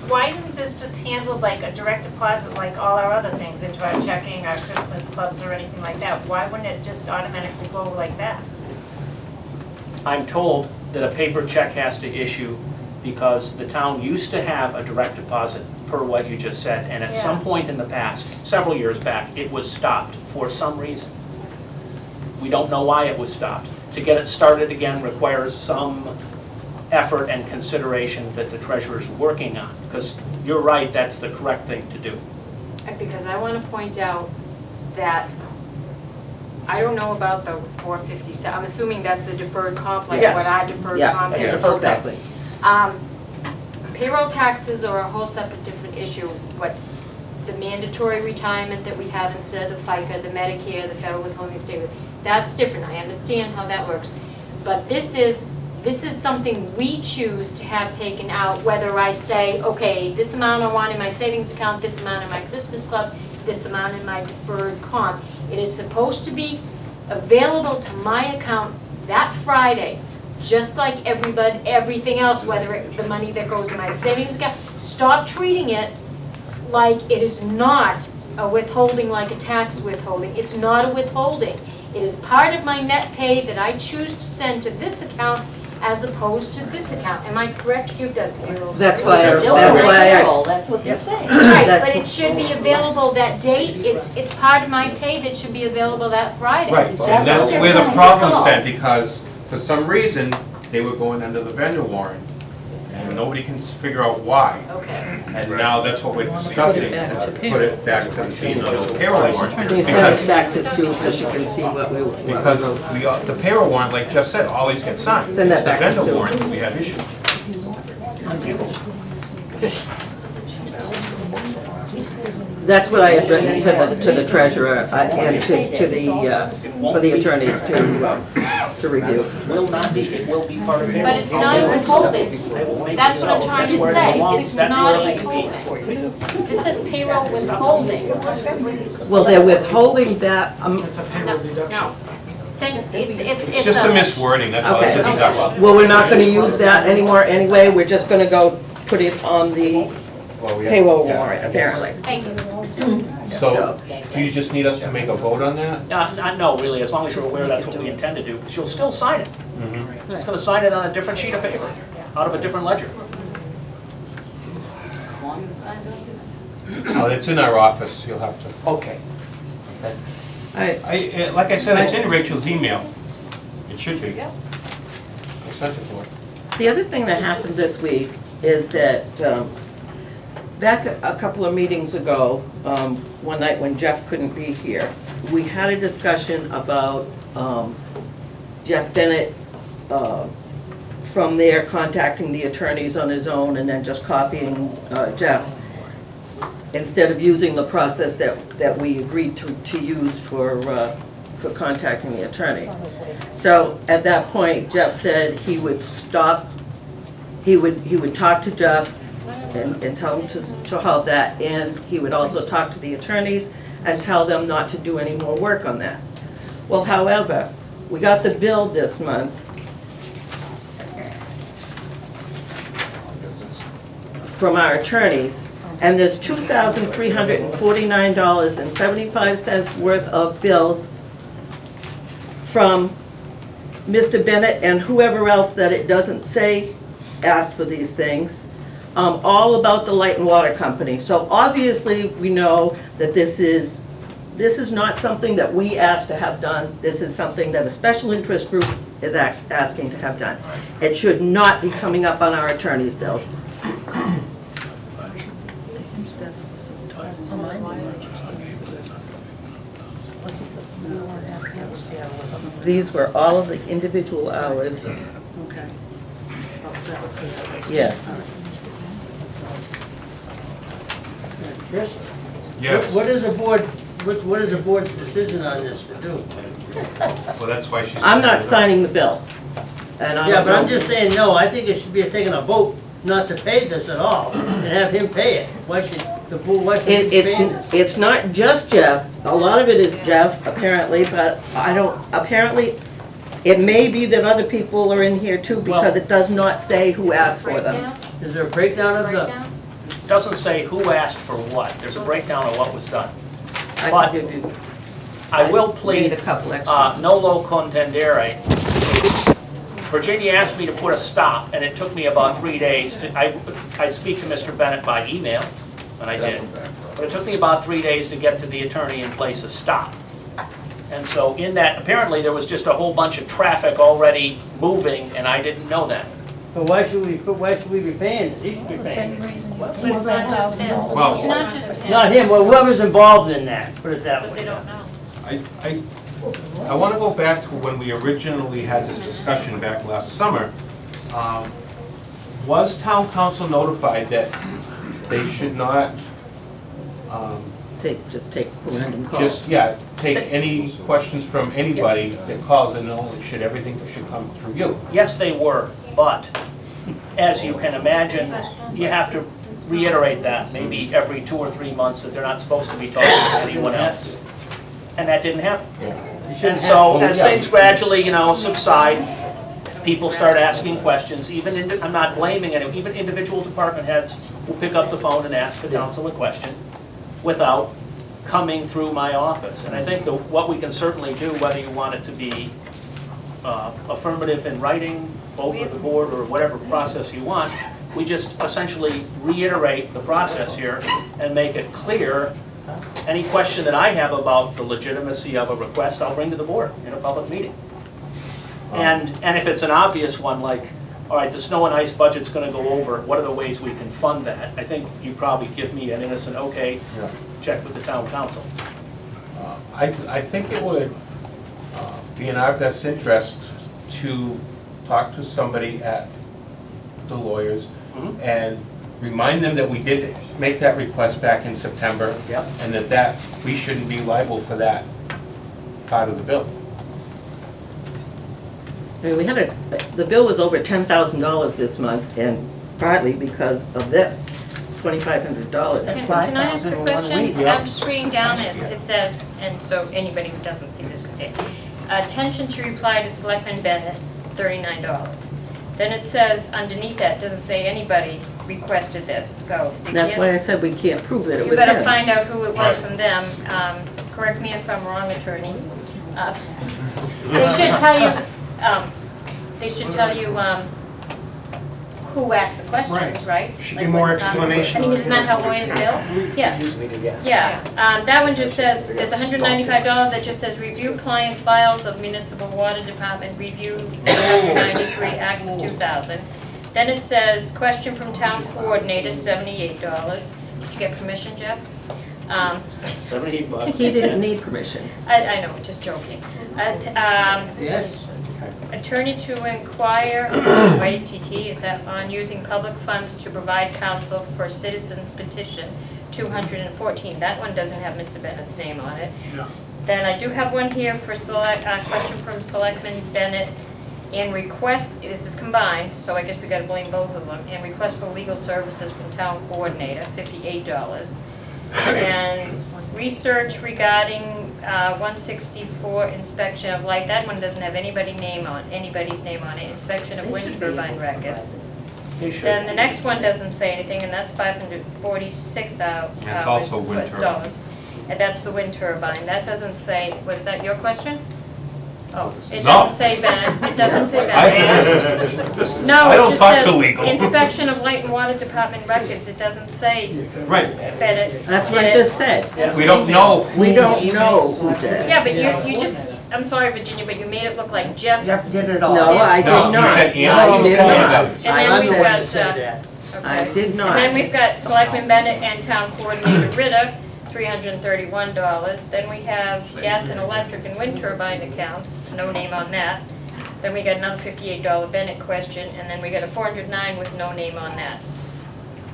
Why isn't this just handled like a direct deposit like all our other things into our checking, our Christmas clubs or anything like that? Why wouldn't it just automatically go like that? I'm told that a paper check has to issue because the town used to have a direct deposit per what you just said, and at some point in the past, several years back, it was stopped for some reason. We don't know why it was stopped. To get it started again requires some effort and consideration that the treasurer's working on, because you're right, that's the correct thing to do. Because I want to point out that I don't know about the 457. I'm assuming that's a deferred comp, like Yes. what our deferred Yeah, comp is. It's deferred comp. exactly. Payroll taxes are a whole separate different issue. What's the mandatory retirement that we have instead of the FICA, the Medicare, the federal withholding state, that's different. I understand how that works. But this is something we choose to have taken out, whether I say, okay, this amount I want in my savings account, this amount in my Christmas club, this amount in my deferred comp. It is supposed to be available to my account that Friday, just like everything else, whether it's the money that goes in my savings account. Stop treating it like it is not a withholding, like a tax withholding. It's not a withholding. It is part of my net pay that I choose to send to this account as opposed to this account. Am I correct? You've done payroll. That's why I- Still that's on why I- payroll, that's what they're saying. Right, but it should be available that date. It's part of my pay that should be available that Friday. Right, and that's where the problem's been, because for some reason, they were going under the vendor warrant, and nobody can figure out why. Okay. And now that's what we're discussing, to put it back to being on the payroll warrant. Can you send us back to Sue so she can see what we wrote? Because the payroll warrant, like Jeff said, always gets signed. Send that back to It's the Sue. vendor warrant that we have issued. That's what I had written to the treasurer and to the, for the attorneys to review. It will not be, it will be part of payroll. But it's not a withholding. That's what I'm trying to say. It's That's not where a everything's withholding. This says payroll withholding. Well, they're withholding that, It's a payroll deduction. No. It's just a miswording, that's all, it's a Okay. deduction. well, we're not gonna use that anymore anyway, we're just gonna go put it on the payroll warrant, apparently. Thank you. So, do you just need us to make a vote on that? No, really, as long as you're aware that's what we intend to do, because you'll still sign it. She's gonna sign it on a different sheet of paper, out of a different ledger. As long as it's signed on this. Oh, it's in our office, you'll have to. Okay. Like I said, it's in Rachel's email. It should be. I sent it to her. The other thing that happened this week is that, back a couple of meetings ago, one night when Jeff couldn't be here, we had a discussion about Jeff Bennett from there contacting the attorneys on his own and then just copying Jeff, instead of using the process that we agreed to use for contacting the attorneys. So at that point, Jeff said he would stop, he would talk to Jeff and tell him to halt that, and he would also talk to the attorneys and tell them not to do any more work on that. Well, however, we got the bill this month from our attorneys, and there's $2,349.75 worth of bills from Mr. Bennett and whoever else that it doesn't say asked for these things, all about the Light and Water Company. So obviously, we know that this is not something that we asked to have done. This is something that a special interest group is asking to have done. It should not be coming up on our attorney's bills. These were all of the individual hours. Okay. Yes. Chris? Yes. What is the board's decision on this to do? Well, that's why she's. I'm not signing the bill. And I Yeah, don't but I'm know- just saying, no, I think it should be taking a vote not to pay this at all, and have him pay it. Why should the board, why should he pay this? It's not just Jeff, a lot of it is Jeff, apparently, but I don't, apparently, it may be that other people are in here too, because it does not say who asked for them. Is there a breakdown of the? Breakdown? It doesn't say who asked for what, there's a breakdown of what was done. I But can give you, I will need plead, a couple extra. nolo contendere. Virginia asked me to put a stop, and it took me about 3 days to, I speak to Mr. Bennett by email, and I did. But it took me about 3 days to get to the attorney and place a stop. And so in that, apparently there was just a whole bunch of traffic already moving, and I didn't know that. But why should we be paying this? He should be paying it. But it's not just him. Well, It's not just him. Not him, well, whoever's involved in that, put it that But way. they don't know. I want to go back to when we originally had this discussion back last summer. Was town council notified that they should not, Just take random calls. take any questions from anybody that calls, and only everything should come through you? Yes, they were, but as you can imagine, you have to reiterate that maybe every 2 or 3 months that they're not supposed to be talking to anyone else. And that didn't happen. And so as things gradually, subside, people start asking questions, I'm not blaming anyone, even individual department heads will pick up the phone and ask the council a question without coming through my office. And I think what we can certainly do, whether you want it to be affirmative in writing, over the board, or whatever process you want, we just essentially reiterate the process here and make it clear. Any question that I have about the legitimacy of a request, I'll bring to the board in a public meeting. And if it's an obvious one, like, all right, the snow and ice budget's gonna go over, what are the ways we can fund that? I think you probably give me an innocent, okay, check with the town council. I think it would be in our best interest to talk to somebody at the lawyers and remind them that we did make that request back in September, and that we shouldn't be liable for that part of the bill. I mean, the bill was over $10,000 this month, and partly because of this, $2,500. Can I ask a question? I'm just reading down this. It says, and so anybody who doesn't see this can see it. Attention to reply to Selectman Bennett, $39. Then it says, underneath that, doesn't say anybody requested this, so. That's why I said we can't prove that it was You better him. find out who it was from them. Correct me if I'm wrong, attorneys. They should tell you, who asked the questions, right? Should be more explanation. I mean, isn't that how lawyers bill? Yeah. Yeah, that one just says, it's $195, that just says, review client files of municipal water department, review 93 acts of 2000. Then it says, question from town coordinator, $78. Did you get permission, Jeff? $78. He didn't need permission. I know, just joking. Yes. Attorney to inquire, YTT, is that on using public funds to provide counsel for citizens petition, 214. That one doesn't have Mr. Bennett's name on it. No. Then I do have one here for question from Selectman Bennett. In request, this is combined, so I guess we gotta blame both of them. In request for legal services from town coordinator, $58. And research regarding 164 inspection of light, that one doesn't have anybody's name on it. Inspection of wind turbine records. Then the next one doesn't say anything, and that's $546. That's also wind turbine. And that's the wind turbine. That doesn't say, was that your question? Oh, it No. doesn't say Bennett. It doesn't say Bennett. No, I it don't just talk to says legal. inspection of light and water department records. It doesn't say Right. Bennett. That's what I just said. We don't know. We don't know who did. Yeah, but you just, I'm sorry, Virginia, but you made it look like Jeff. Jeff did it all. No, I did No, not. he said I Ann. did No, not. And then I we've said, got, Said that. I okay. did not. And then we've got Selectman Bennett and Town Coordinator Ritter, $331. Then we have gas and electric and wind turbine accounts, no name on that. Then we got another $58 Bennett question, and then we got a $409 with no name on that.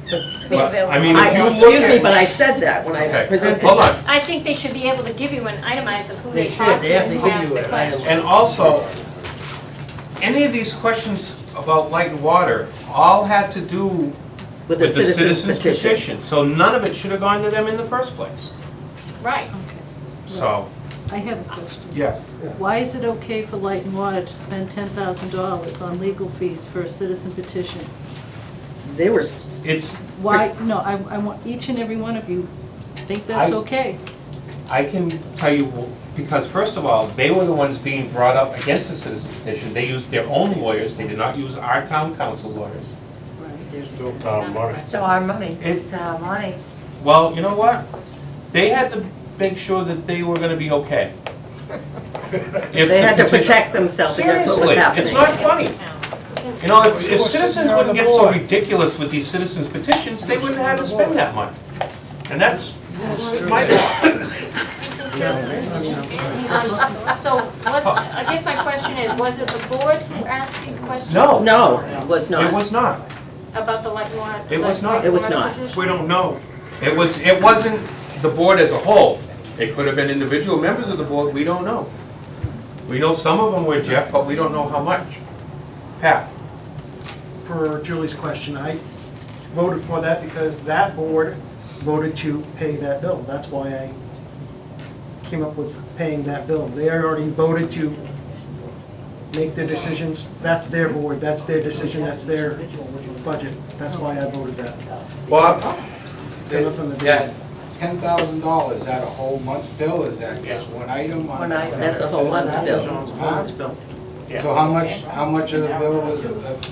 To be Well, available. I mean, if you look Excuse me, at- but I said that when I Okay, presented hold on. this. I think they should be able to give you an itemized of who They they should. talked They to have to and who give asked you the an question. And also, any of these questions about light and water all had to do With the with the citizen's citizens petition. petition. So none of it should have gone to them in the first place. Right. So, I have a question. yes. Why is it okay for Light and Water to spend $10,000 on legal fees for a citizen petition? They were, It's, Why, no, I want each and every one of you think that's okay. I can tell you, because first of all, they were the ones being brought up against the citizen petition. They used their own lawyers. They did not use our town council lawyers. It's our money. It's our money. Well, you know what? They had to make sure that they were gonna be okay. If they the had to petition- protect themselves against what was Seriously, happening. it's not funny. You know, if citizens wouldn't get so ridiculous with these citizens petitions, they wouldn't have to spend that money. And that's my thought. So, I guess my question is, was it the board who asked these questions? No. No, it was not. It was not. About the light water? It was not. It was not. We don't know. It wasn't the board as a whole. It could have been individual members of the board, we don't know. We know some of them were Jeff, but we don't know how much. Pat? For Julie's question, I voted for that because that board voted to pay that bill. That's why I came up with paying that bill. They already voted to make their decisions. That's their board, that's their decision, that's their budget. That's why I voted that. Bob? It's coming from the That $10,000, is that a whole month's bill, is that just one item? One item, that's a whole month's bill. It's a month's bill. So how much of the bill was it?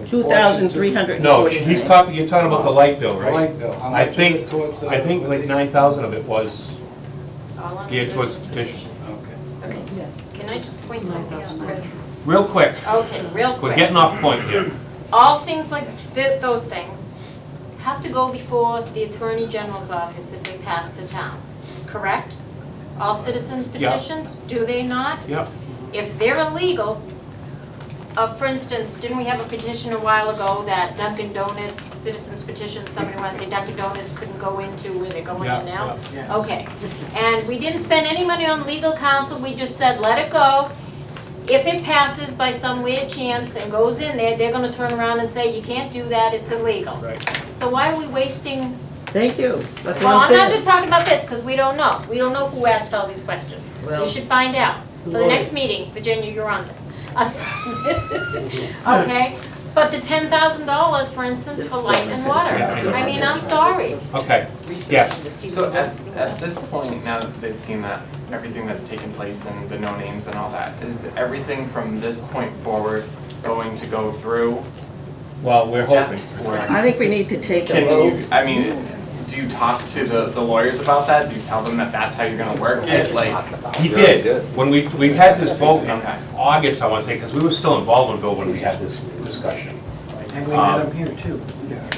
2,349. No, you're talking about the light bill, The right? light bill, how I much think, is it towards the? I think like 9,000 of it was All on geared this towards list? the petition. Okay. Okay, can I just point something out, Chris? Real quick, Okay, real quick. we're getting off point here. All things like those things have to go before the Attorney General's office if they pass the town, correct? All citizens Yeah. petitions, do they not? Yep. If they're illegal, for instance, didn't we have a petition a while ago that Dunkin' Donuts, citizens petition, somebody wanted to say Dunkin' Donuts couldn't go into where they're going in now? Yes. Okay, and we didn't spend any money on legal counsel, we just said, let it go. If it passes by some weird chance and goes in there, they're gonna turn around and say, you can't do that, it's illegal. Right. So why are we wasting, Thank you, that's well, what I'm not I'm just saying. talking about this, because we don't know. We don't know who asked all these questions. Well, We should find out. For the next meeting, Virginia, you're on this. Okay, but the $10,000, for instance, for light and water, I mean, I'm sorry. Okay, yes. So at this point, now that they've seen that, everything that's taken place and the no names and all that, is everything from this point forward going to go through? Well, we're hoping. I think we need to take a Can vote. you, I mean, do you talk to the lawyers about that? Do you tell them that that's how you're gonna work it? Like, He did. When we had this vote in Okay. August, I want to say, because we were still in Baldwinville when we had this discussion. And we met them here too.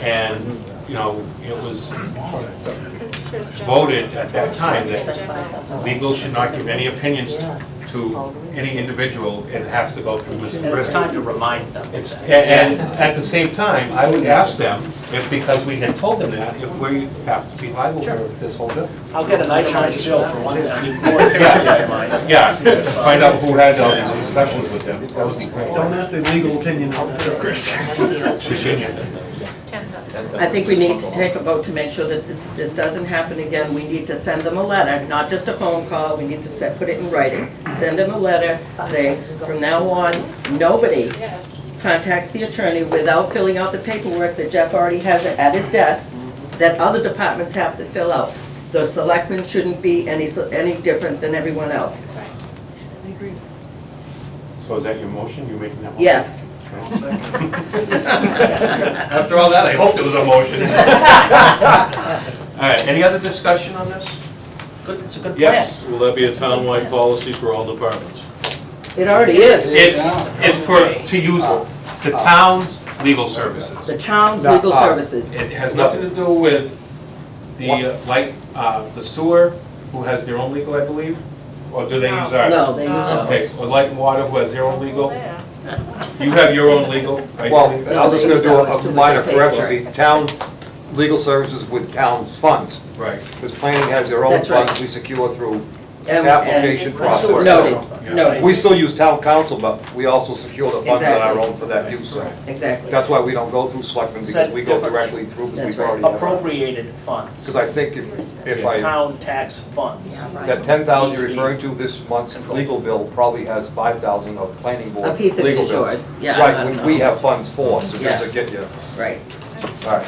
And, you know, it was Because it says general. voted at that time that legal should not give any opinions to any individual. It has to go through Mr. And it's Britton. time to remind them. And at the same time, I would ask them, if, because we had told them that, if we have to be liable for this whole bill. I'll get an itemized bill for one, I mean, more Yeah, find out who had all these discussions with them. That would be great. Don't ask the legal opinion out there, Chris. Virginia. I think we need to take a vote to make sure that this doesn't happen again. We need to send them a letter, not just a phone call. We need to put it in writing. Send them a letter, say, from now on, nobody contacts the attorney without filling out the paperwork that Jeff already has at his desk, that other departments have to fill out. The selectmen shouldn't be any different than everyone else. So is that your motion? You making that motion? Yes. After all that, I hoped it was a motion. All right, any other discussion on this? Good, it's a good plan. Yes. Will that be a townwide policy for all departments? It already is. It's to use the town's legal services. The town's legal services. It has nothing to do with the, the sewer, who has their own legal, I believe? Or do they use ours? No, they use ours. Okay, or light and water, who has their own legal? You have your own legal, right? Well, I'm just gonna do a minor correction, the town legal services with town's funds. Right. Because planning has their own That's right. funds we secure through And- application and- process. Noted. We still use town council, but we also secure the funds on our Exactly. own for that use, so. Exactly. That's why we don't go through selectmen, because Said we go differently. directly through, because That's we've right. already. Appropriated funds, Because I think if I, town tax funds. that 10,000 you're referring to this month's legal bill probably has 5,000 of planning board A piece of it legal is bills. yours. Yeah, I Right, don't which know. we have funds for, so just to Yeah. get you, Right. all right.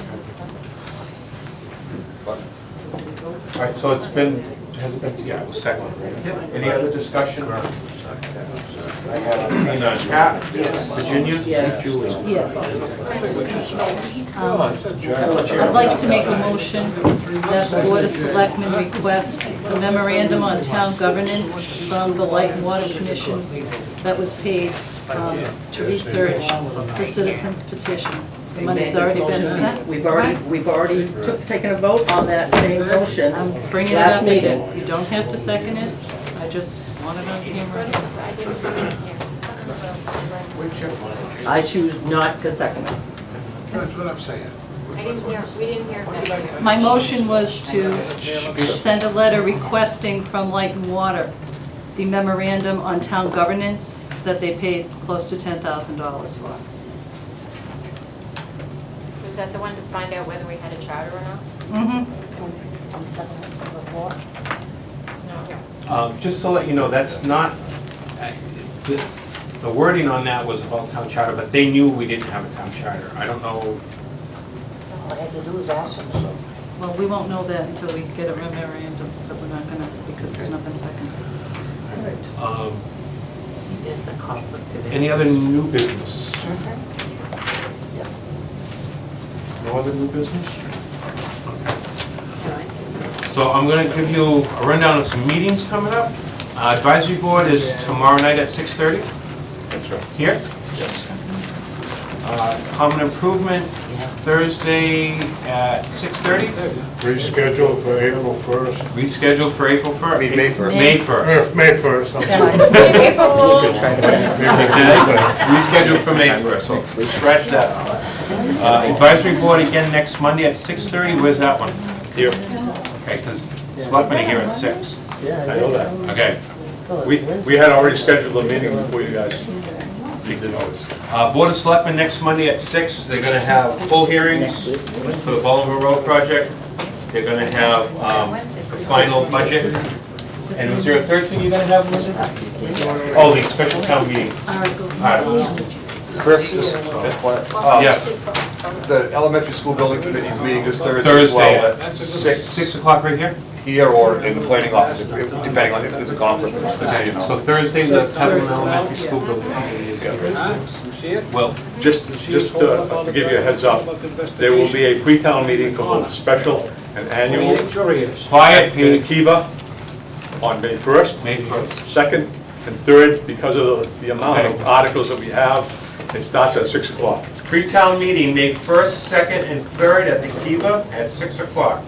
All right, so it's been, has it been, yeah, it was second, right? Any other discussion? Seeing none. Pat? Virginia? Yes. Julie? I'd like to make a motion that the Board of Selectmen request a memorandum on town governance from the Light and Water Commission that was paid to research the citizens petition. The We money's made this already been motion. sent. We've already taken a vote on that same motion I'm bringing it last up meeting. again. You don't have to second it. I just want it on camera. I didn't put it in here. I choose not to second it. That's what I'm saying. I didn't hear, we didn't hear that. My motion was to send a letter requesting from Light and Water the memorandum on town governance that they paid close to $10,000 for. Was that the one to find out whether we had a charter or not? Mm-hmm. Just to let you know, that's not, the wording on that was about town charter, but they knew we didn't have a town charter. I don't know. All I had to do was ask them, so. Well, we won't know that until we get a memorandum, but we're not gonna, because it's not been seconded. Any other new business? No other new business? So I'm going to give you a rundown of some meetings coming up. Advisory board is tomorrow night at 6:30. That's right. Here. Common improvement, Thursday at 6:30. Rescheduled for April 1st. Rescheduled for April 1st. I mean, May 1st. May 1st. May 1st. April Fools. Rescheduled for May 1st, so scratch that. Advisory board again next Monday at 6:30. Where's that one? Here, Okay, because selectmen are here at 6. I know that. Okay. We had already scheduled a meeting before you guys did the notice. Board of Selectmen next Monday at 6. They're going to have full hearings for the Bolivar Road project. They're going to have the final budget. And was there a third thing you're going to have, Elizabeth? Oh, the special town meeting. Articles. Chris, just, Yes. the elementary school building committee's meeting this Thursday as Thursday well at 6 o'clock right here? here or in the planning office, depending on if there's a conflict, just so you know. So Thursday, the Templeton Elementary School building committee is here at 6. Well, Just to give you a heads up, there will be a pre-town meeting for both special and annual quiet, in Kiva on May 1st. May 1st. 2nd and 3rd, because of the amount of articles that we have, it starts at 6 o'clock. Pre-town meeting, May 1st, 2nd, and 3rd at the Kiva at 6 o'clock.